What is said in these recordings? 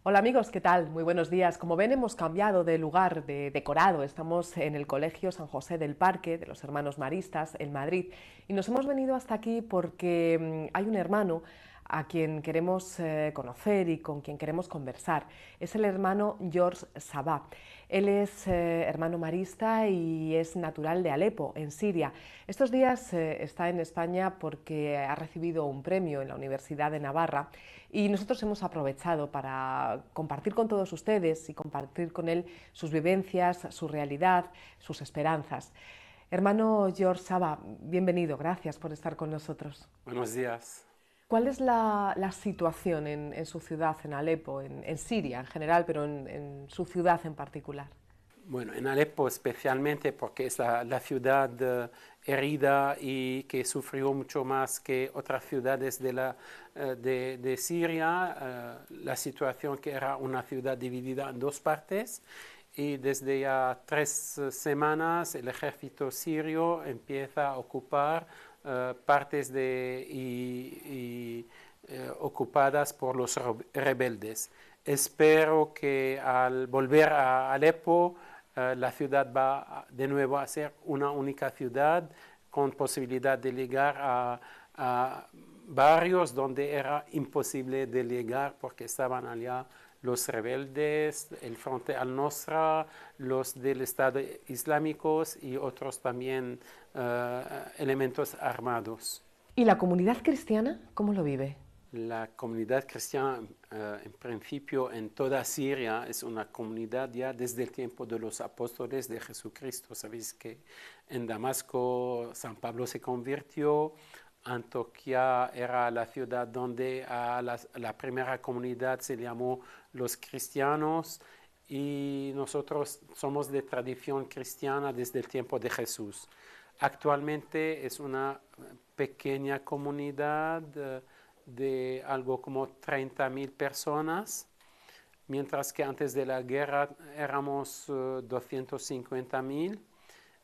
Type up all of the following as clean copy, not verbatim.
Hola amigos, ¿qué tal? Muy buenos días. Como ven, hemos cambiado de lugar, de decorado. Estamos en el Colegio San José del Parque de los Hermanos Maristas en Madrid y nos hemos venido hasta aquí porque hay un hermano a quien queremos conocer y con quien queremos conversar. Es el hermano George Sabah. Él es hermano marista y es natural de Alepo, en Siria. Estos días está en España porque ha recibido un premio en la Universidad de Navarra y nosotros hemos aprovechado para compartir con todos ustedes y compartir con él sus vivencias, su realidad, sus esperanzas. Hermano George Saba, bienvenido, gracias por estar con nosotros. Buenos días. ¿Cuál es la situación en su ciudad, en Alepo, en Siria en general, pero en su ciudad en particular? Bueno, en Alepo especialmente porque es la ciudad herida y que sufrió mucho más que otras ciudades de Siria. La situación que era una ciudad dividida en dos partes y desde ya 3 semanas el ejército sirio empieza a ocupar partes ocupadas por los rebeldes. Espero que al volver a Alepo la ciudad va de nuevo a ser una única ciudad con posibilidad de llegar a barrios donde era imposible de llegar porque estaban allá los rebeldes, el Frente al-Nusra, los del Estado Islámico y otros también elementos armados. ¿Y la comunidad cristiana cómo lo vive? La comunidad cristiana, en principio, en toda Siria es una comunidad ya desde el tiempo de los apóstoles de Jesucristo. Sabéis que en Damasco San Pablo se convirtió, Antioquía era la ciudad donde a la primera comunidad se llamó los cristianos y nosotros somos de tradición cristiana desde el tiempo de Jesús. Actualmente es una pequeña comunidad de algo como 30.000 personas, mientras que antes de la guerra éramos 250.000.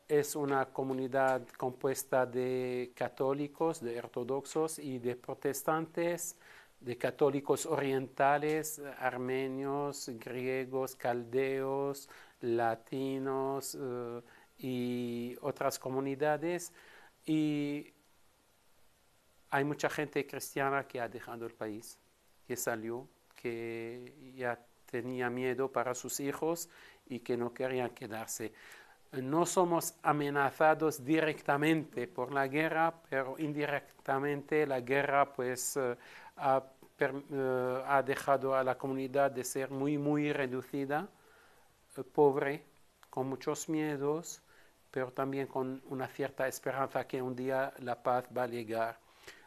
Es una comunidad compuesta de católicos, de ortodoxos y de protestantes, de católicos orientales, armenios, griegos, caldeos, latinos y otras comunidades. Y hay mucha gente cristiana que ha dejado el país, que salió, que ya tenía miedo para sus hijos y que no querían quedarse. No somos amenazados directamente por la guerra, pero indirectamente la guerra pues ha dejado a la comunidad de ser muy reducida, pobre, con muchos miedos, pero también con una cierta esperanza que un día la paz va a llegar.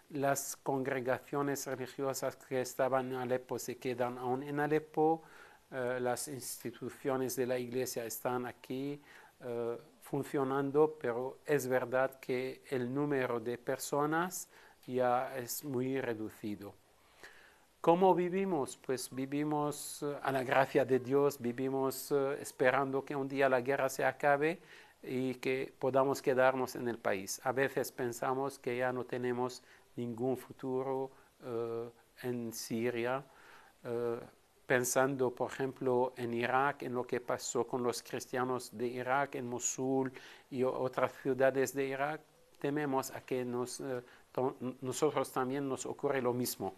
Las congregaciones religiosas que estaban en Alepo se quedan aún en Alepo, las instituciones de la iglesia están aquí funcionando, pero es verdad que el número de personas ya es muy reducido. ¿Cómo vivimos? Pues vivimos a la gracia de Dios, vivimos esperando que un día la guerra se acabe y que podamos quedarnos en el país. A veces pensamos que ya no tenemos ningún futuro en Siria, eh, pensando, por ejemplo, en Irak, en lo que pasó con los cristianos de Irak, en Mosul y otras ciudades de Irak, tememos a que nosotros también nos ocurre lo mismo,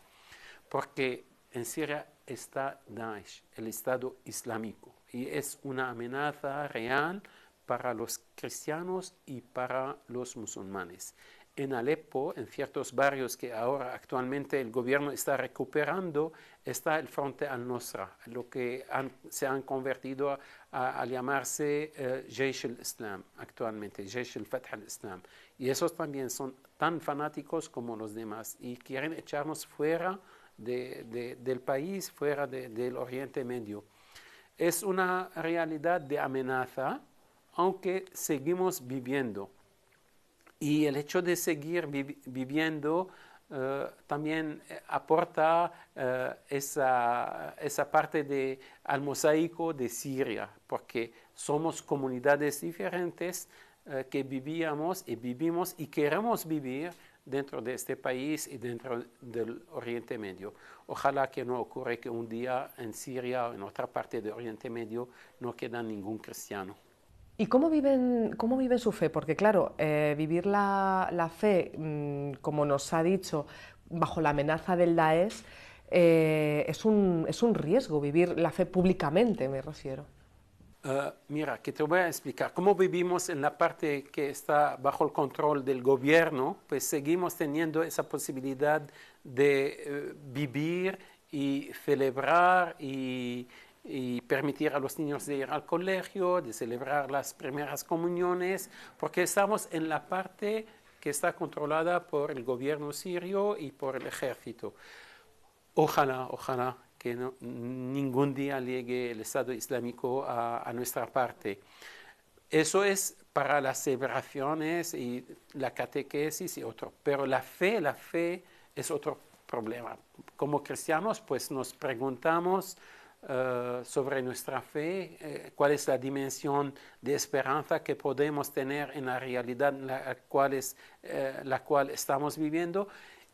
porque en Siria está Daesh, el Estado Islámico, y es una amenaza real para los cristianos y para los musulmanes. En Alepo, en ciertos barrios que ahora actualmente el gobierno está recuperando, está el Frente al-Nusra, lo que se han convertido a llamarse Jaish al-Islam actualmente, Jaish al-Fath al-Islam. Y esos también son tan fanáticos como los demás y quieren echarnos fuera del país, fuera del Oriente Medio. Es una realidad de amenaza, aunque seguimos viviendo. Y el hecho de seguir viviendo también aporta esa parte al mosaico de Siria, porque somos comunidades diferentes que vivíamos y vivimos y queremos vivir dentro de este país y dentro del Oriente Medio. Ojalá que no ocurra que un día en Siria o en otra parte de Oriente Medio no queda ningún cristiano. ¿Y cómo viven su fe? Porque claro, vivir la fe, como nos ha dicho, bajo la amenaza del Daesh, es un riesgo vivir la fe públicamente, me refiero. Mira, que te voy a explicar. Cómo vivimos en la parte que está bajo el control del gobierno, pues seguimos teniendo esa posibilidad de vivir y celebrar y permitir a los niños de ir al colegio, de celebrar las primeras comuniones, porque estamos en la parte que está controlada por el gobierno sirio y por el ejército. Ojalá que ningún día llegue el Estado Islámico a nuestra parte. Eso es para las celebraciones y la catequesis y otro. Pero la fe es otro problema. Como cristianos, pues nos preguntamos sobre nuestra fe, cuál es la dimensión de esperanza que podemos tener en la realidad en la cual estamos viviendo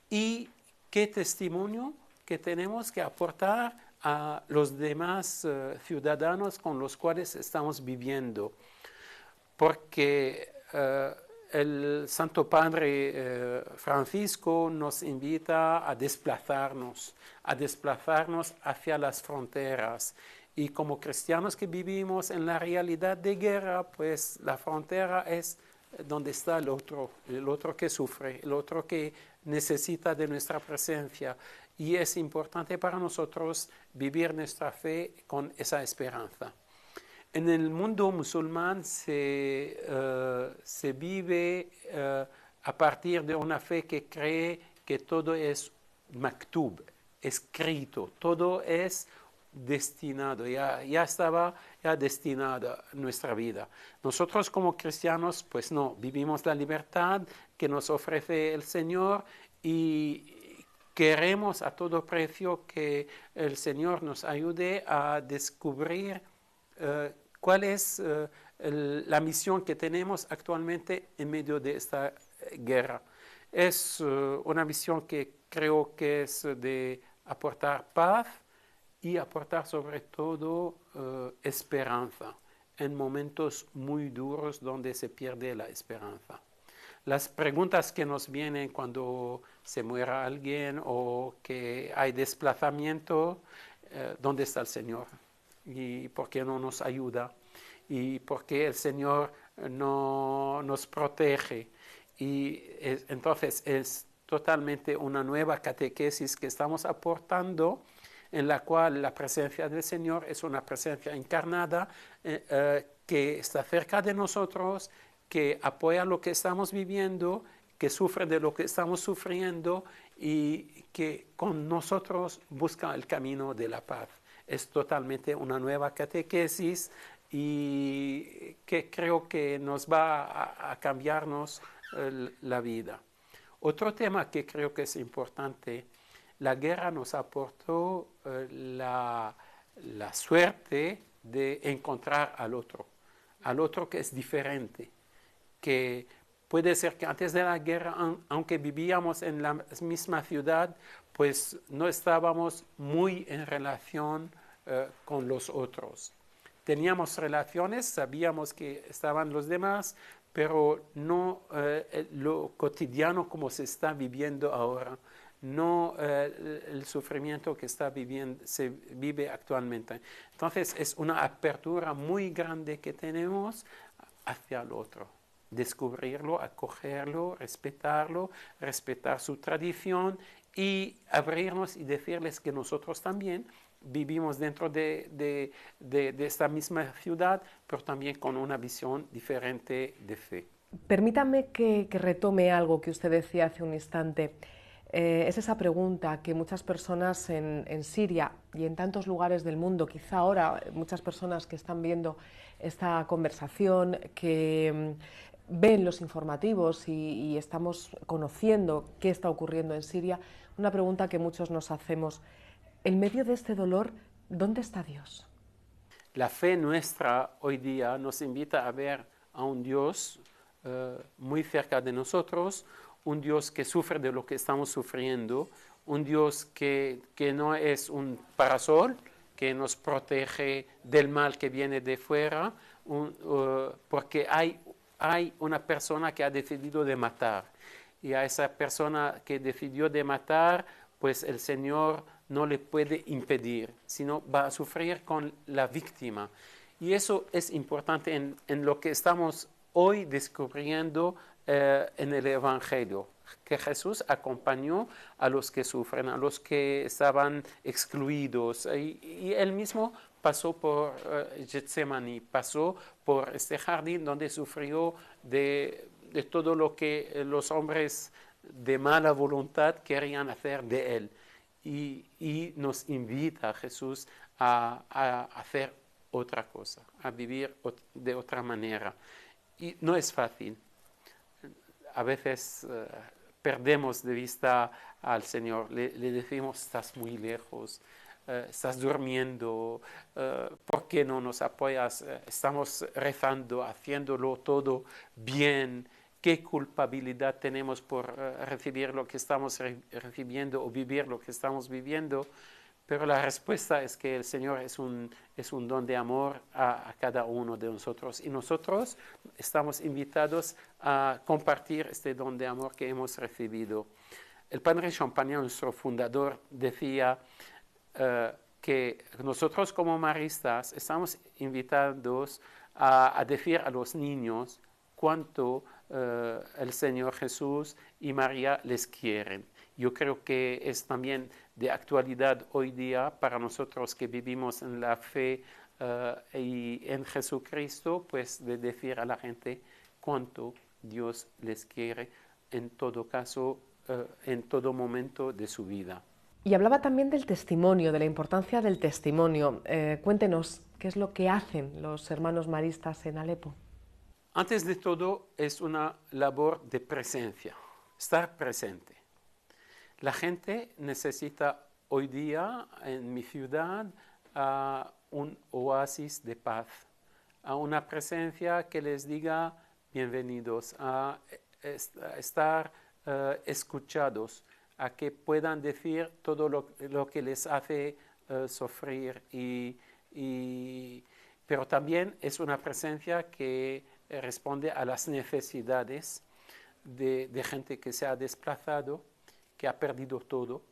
y qué testimonio que tenemos que aportar a los demás ciudadanos con los cuales estamos viviendo. Porque el Santo Padre Francisco nos invita a desplazarnos hacia las fronteras. Y como cristianos que vivimos en la realidad de guerra, pues la frontera es donde está el otro que sufre, el otro que necesita de nuestra presencia. Y es importante para nosotros vivir nuestra fe con esa esperanza. En el mundo musulmán se vive a partir de una fe que cree que todo es maktub, escrito, todo es destinado, ya estaba destinada nuestra vida. Nosotros como cristianos, pues no, vivimos la libertad que nos ofrece el Señor y queremos a todo precio que el Señor nos ayude a descubrir cuál es la misión que tenemos actualmente en medio de esta guerra. Es una misión que creo que es de aportar paz y aportar sobre todo esperanza en momentos muy duros donde se pierde la esperanza. Las preguntas que nos vienen cuando se muera alguien o que hay desplazamiento, ¿dónde está el Señor? ¿Y por qué no nos ayuda? ¿Y por qué el Señor no nos protege? Y entonces es totalmente una nueva catequesis que estamos aportando, en la cual la presencia del Señor es una presencia encarnada que está cerca de nosotros, que apoya lo que estamos viviendo, que sufre de lo que estamos sufriendo y que con nosotros busca el camino de la paz. Es totalmente una nueva catequesis y que creo que nos va a cambiarnos la vida. Otro tema que creo que es importante, la guerra nos aportó la suerte de encontrar al otro que es diferente, que puede ser que antes de la guerra, aunque vivíamos en la misma ciudad, pues no estábamos muy en relación con los otros. Teníamos relaciones, sabíamos que estaban los demás, pero no lo cotidiano como se está viviendo ahora, no el sufrimiento que se vive actualmente. Entonces es una apertura muy grande que tenemos hacia el otro. Descubrirlo, acogerlo, respetar su tradición y abrirnos y decirles que nosotros también vivimos dentro de esta misma ciudad, pero también con una visión diferente de fe. Permítame que retome algo que usted decía hace un instante. Es esa pregunta que muchas personas en Siria y en tantos lugares del mundo, quizá ahora muchas personas que están viendo esta conversación, que ven los informativos y estamos conociendo qué está ocurriendo en Siria, una pregunta que muchos nos hacemos. En medio de este dolor, ¿dónde está Dios? La fe nuestra hoy día nos invita a ver a un Dios muy cerca de nosotros, un Dios que sufre de lo que estamos sufriendo, un Dios que no es un parasol, que nos protege del mal que viene de fuera, porque hay una persona que ha decidido de matar. Y a esa persona que decidió de matar, pues el Señor no le puede impedir, sino va a sufrir con la víctima. Y eso es importante en lo que estamos hoy descubriendo en el Evangelio, que Jesús acompañó a los que sufren, a los que estaban excluidos. Y él mismo pasó por Getsemaní, pasó por este jardín donde sufrió de todo lo que los hombres de mala voluntad querían hacer de él. Y nos invita Jesús a hacer otra cosa, a vivir de otra manera. Y no es fácil. A veces perdemos de vista al Señor, le decimos, estás muy lejos, estás durmiendo, ¿por qué no nos apoyas? Estamos rezando, haciéndolo todo bien. ¿Qué culpabilidad tenemos por recibir lo que estamos recibiendo o vivir lo que estamos viviendo? Pero la respuesta es que el Señor es un don de amor a cada uno de nosotros. Y nosotros estamos invitados a compartir este don de amor que hemos recibido. El padre Champagnat, nuestro fundador, decía que nosotros como maristas estamos invitados a decir a los niños cuánto el Señor Jesús y María les quieren. Yo creo que es también de actualidad hoy día para nosotros que vivimos en la fe y en Jesucristo, pues de decir a la gente cuánto Dios les quiere en todo caso, en todo momento de su vida. Y hablaba también del testimonio, de la importancia del testimonio. Cuéntenos, ¿qué es lo que hacen los hermanos maristas en Alepo? Antes de todo, es una labor de presencia, estar presente. La gente necesita hoy día en mi ciudad un oasis de paz, a una presencia que les diga bienvenidos, a estar escuchados, a que puedan decir todo lo que les hace sufrir. Pero también es una presencia que responde a las necesidades de gente que se ha desplazado, que ha perdido todo,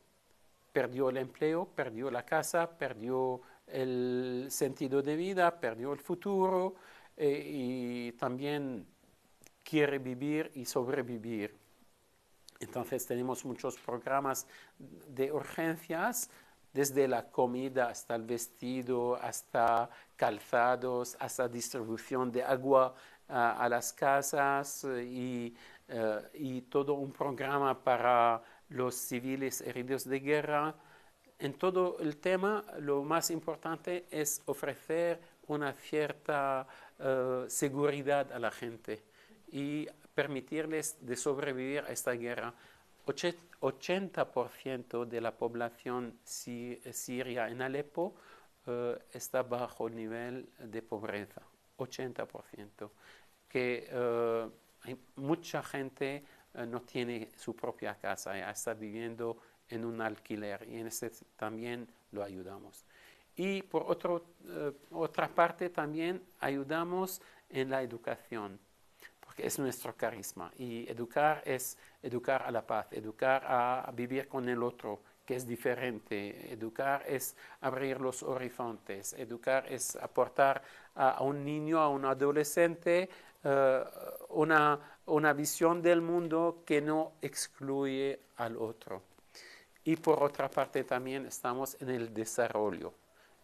perdió el empleo, perdió la casa, perdió el sentido de vida, perdió el futuro y también quiere vivir y sobrevivir. Entonces tenemos muchos programas de urgencias, desde la comida hasta el vestido, hasta calzados, hasta distribución de agua a las casas y todo un programa para los civiles heridos de guerra. En todo el tema, lo más importante es ofrecer una cierta seguridad a la gente y permitirles de sobrevivir a esta guerra. 80% de la población siria en Alepo está bajo el nivel de pobreza. 80%. Que hay mucha gente no tiene su propia casa, ya está viviendo en un alquiler y en ese también lo ayudamos. Y por otra parte también ayudamos en la educación, porque es nuestro carisma. Y educar es educar a la paz, educar a vivir con el otro, que es diferente. Educar es abrir los horizontes, educar es aportar a un niño, a un adolescente, una visión del mundo que no excluye al otro. Y por otra parte también estamos en el desarrollo,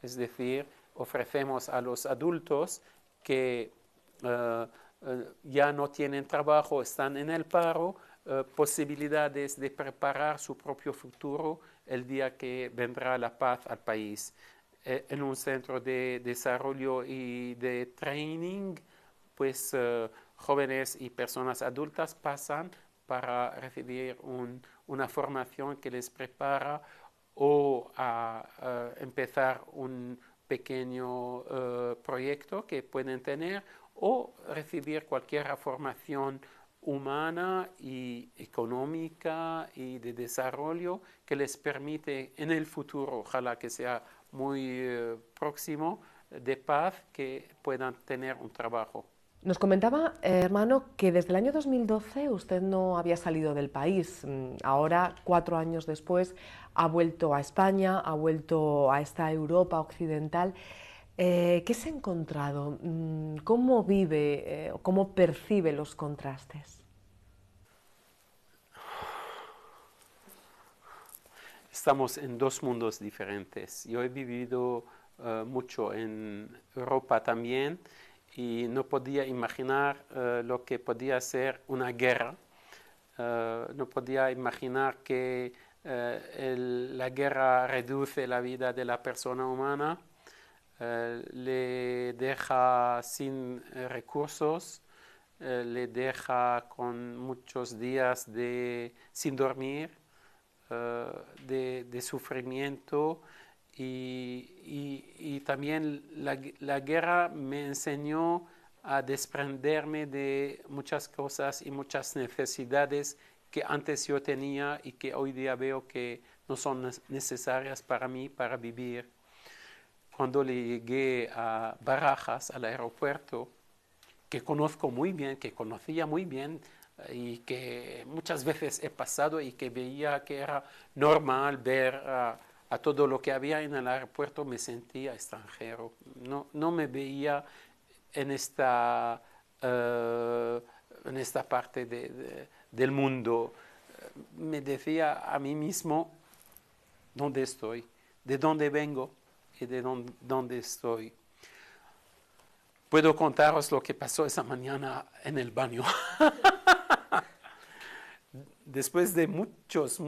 es decir, ofrecemos a los adultos que ya no tienen trabajo, están en el paro, posibilidades de preparar su propio futuro el día que vendrá la paz al país. En un centro de desarrollo y de training, pues jóvenes y personas adultas pasan para recibir una formación que les prepara o a empezar un pequeño proyecto que pueden tener o recibir cualquier formación humana y económica y de desarrollo que les permite en el futuro, ojalá que sea muy próximo, de paz, que puedan tener un trabajo. Nos comentaba, hermano, que desde el año 2012 usted no había salido del país. Ahora, 4 años después, ha vuelto a España, ha vuelto a esta Europa occidental. ¿Qué se ha encontrado? ¿Cómo vive, cómo percibe los contrastes? Estamos en dos mundos diferentes. Yo he vivido mucho en Europa también y no podía imaginar lo que podía ser una guerra. No podía imaginar que la guerra reduce la vida de la persona humana, le deja sin recursos, le deja con muchos días sin dormir, de sufrimiento y también la guerra me enseñó a desprenderme de muchas cosas y muchas necesidades que antes yo tenía y que hoy día veo que no son necesarias para mí para vivir. Cuando le llegué a Barajas, al aeropuerto, que conozco muy bien, que conocía muy bien y que muchas veces he pasado y que veía que era normal ver a todo lo que había en el aeropuerto, me sentía extranjero. No me veía en esta parte del mundo. Me decía a mí mismo dónde estoy, de dónde vengo y de dónde estoy. Puedo contaros lo que pasó esa mañana en el baño. Después de muchos,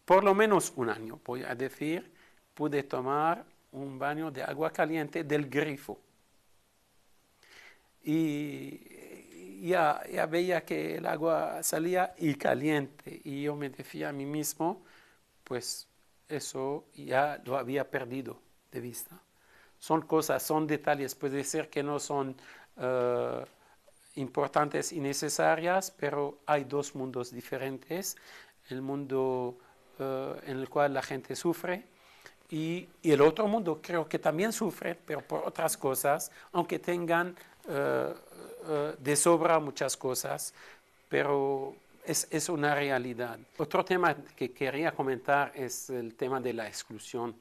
por lo menos un año, voy a decir, pude tomar un baño de agua caliente del grifo. Y ya veía que el agua salía y caliente. Y yo me decía a mí mismo, pues eso ya lo había perdido de vista. Son cosas, son detalles, puede ser que no son importantes y necesarias, pero hay dos mundos diferentes. El mundo en el cual la gente sufre y el otro mundo creo que también sufre, pero por otras cosas, aunque tengan de sobra muchas cosas, pero es una realidad. Otro tema que quería comentar es el tema de la exclusión,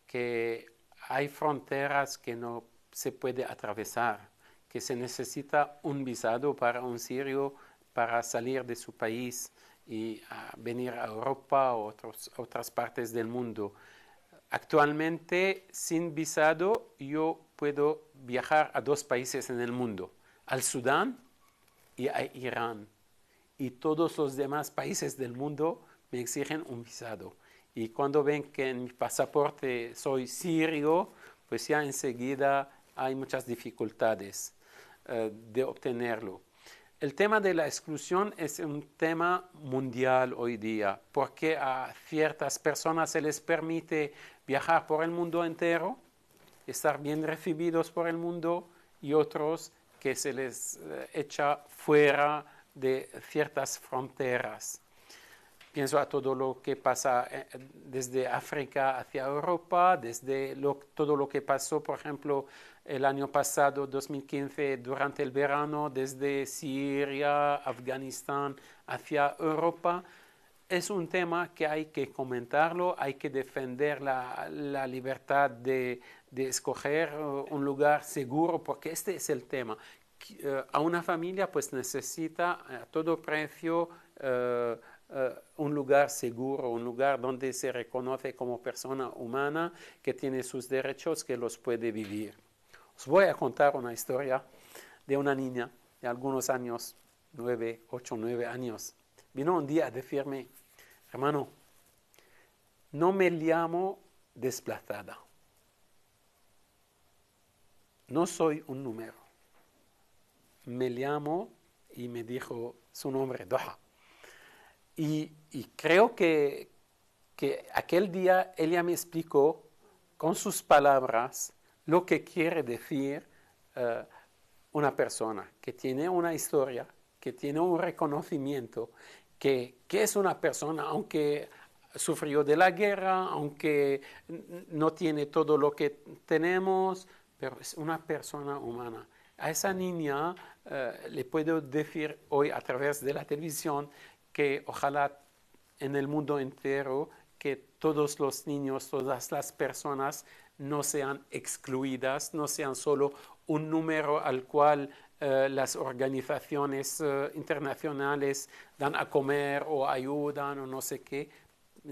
que hay fronteras que no se puede atravesar, que se necesita un visado para un sirio para salir de su país y venir a Europa o otras partes del mundo. Actualmente, sin visado, yo puedo viajar a 2 países en el mundo, al Sudán y a Irán. Y todos los demás países del mundo me exigen un visado. Y cuando ven que en mi pasaporte soy sirio, pues ya enseguida hay muchas dificultades de obtenerlo. El tema de la exclusión es un tema mundial hoy día, porque a ciertas personas se les permite viajar por el mundo entero, estar bien recibidos por el mundo, y otros que se les echa fuera de ciertas fronteras. Pienso a todo lo que pasa desde África hacia Europa, desde todo lo que pasó, por ejemplo, el año pasado, 2015, durante el verano, desde Siria, Afganistán, hacia Europa. Es un tema que hay que comentarlo, hay que defender la libertad de escoger un lugar seguro, porque este es el tema. A una familia pues necesita a todo precio un lugar seguro, un lugar donde se reconoce como persona humana, que tiene sus derechos, que los puede vivir. Os voy a contar una historia de una niña de algunos años, 8, 9 años. Vino un día a decirme, hermano, no me llamo desplazada. No soy un número. Me llamo, y me dijo su nombre, Doha. Y creo que aquel día ella me explicó con sus palabras lo que quiere decir una persona que tiene una historia, que tiene un reconocimiento, que es una persona, aunque sufrió de la guerra, aunque no tiene todo lo que tenemos, pero es una persona humana. A esa niña le puedo decir hoy a través de la televisión que ojalá en el mundo entero que todos los niños, todas las personas no sean excluidas, no sean solo un número al cual las organizaciones internacionales dan a comer o ayudan o no sé qué,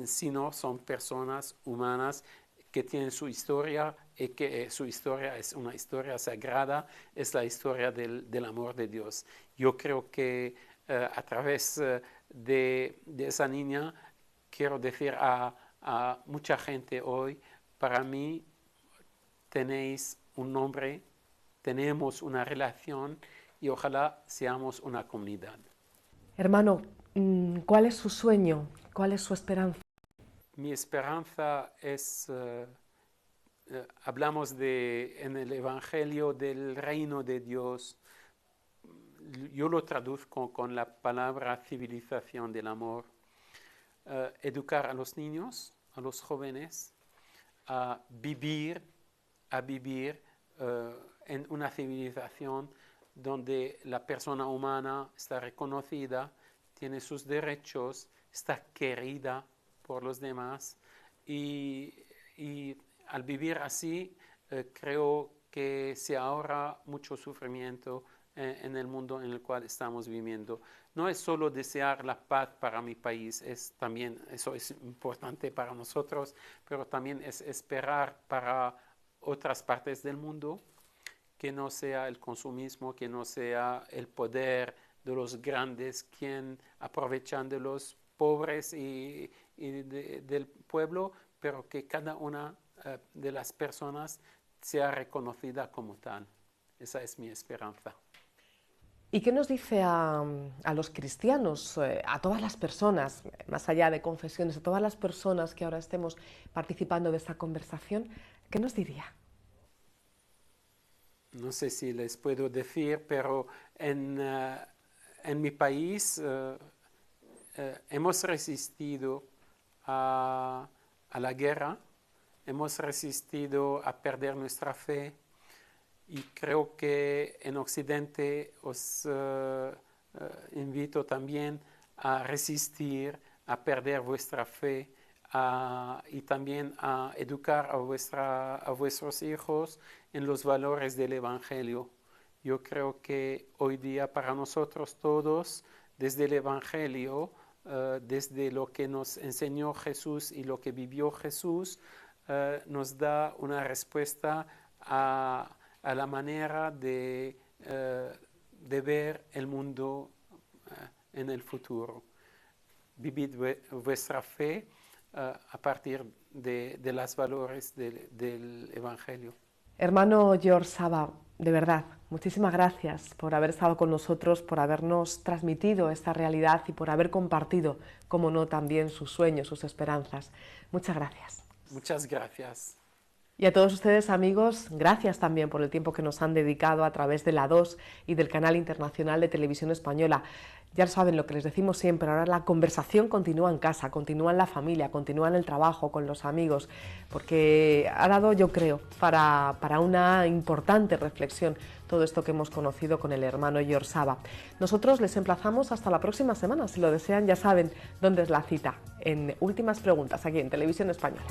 sino son personas humanas que tienen su historia y que su historia es una historia sagrada, es la historia del amor de Dios. Yo creo que a través de esa niña quiero decir a mucha gente hoy, para mí tenéis un nombre, tenemos una relación y ojalá seamos una comunidad. Hermano, ¿cuál es su sueño? ¿Cuál es su esperanza? Mi esperanza es, hablamos en el Evangelio del reino de Dios, yo lo traduzco con la palabra civilización del amor, educar a los niños, a los jóvenes, a vivir en una civilización donde la persona humana está reconocida, tiene sus derechos, está querida por los demás y al vivir así creo que se ahorra mucho sufrimiento en el mundo en el cual estamos viviendo. No es solo desear la paz para mi país, eso es importante para nosotros, pero también es esperar para otras partes del mundo que no sea el consumismo, que no sea el poder de los grandes quien aprovechan de los pobres y del pueblo, pero que cada una de las personas sea reconocida como tal. Esa es mi esperanza. ¿Y qué nos dice a los cristianos, a todas las personas, más allá de confesiones, a todas las personas que ahora estemos participando de esta conversación? ¿Qué nos diría? No sé si les puedo decir, pero en mi país hemos resistido a la guerra, hemos resistido a perder nuestra fe y creo que en Occidente os invito también a resistir, a perder vuestra fe y también a educar a vuestros hijos en los valores del Evangelio. Yo creo que hoy día para nosotros todos, desde el Evangelio, desde lo que nos enseñó Jesús y lo que vivió Jesús, nos da una respuesta a la manera de ver el mundo en el futuro. Vivid vuestra fe a partir de los valores del Evangelio. Hermano George Saba, de verdad, muchísimas gracias por haber estado con nosotros, por habernos transmitido esta realidad y por haber compartido, como no, también sus sueños, sus esperanzas. Muchas gracias. Muchas gracias. Y a todos ustedes, amigos, gracias también por el tiempo que nos han dedicado a través de La 2 y del Canal Internacional de Televisión Española. Ya saben lo que les decimos siempre, ahora la conversación continúa en casa, continúa en la familia, continúa en el trabajo, con los amigos, porque ha dado, yo creo, para una importante reflexión todo esto que hemos conocido con el hermano George Saba. Nosotros les emplazamos hasta la próxima semana, si lo desean ya saben dónde es la cita, en Últimas Preguntas, aquí en Televisión Española.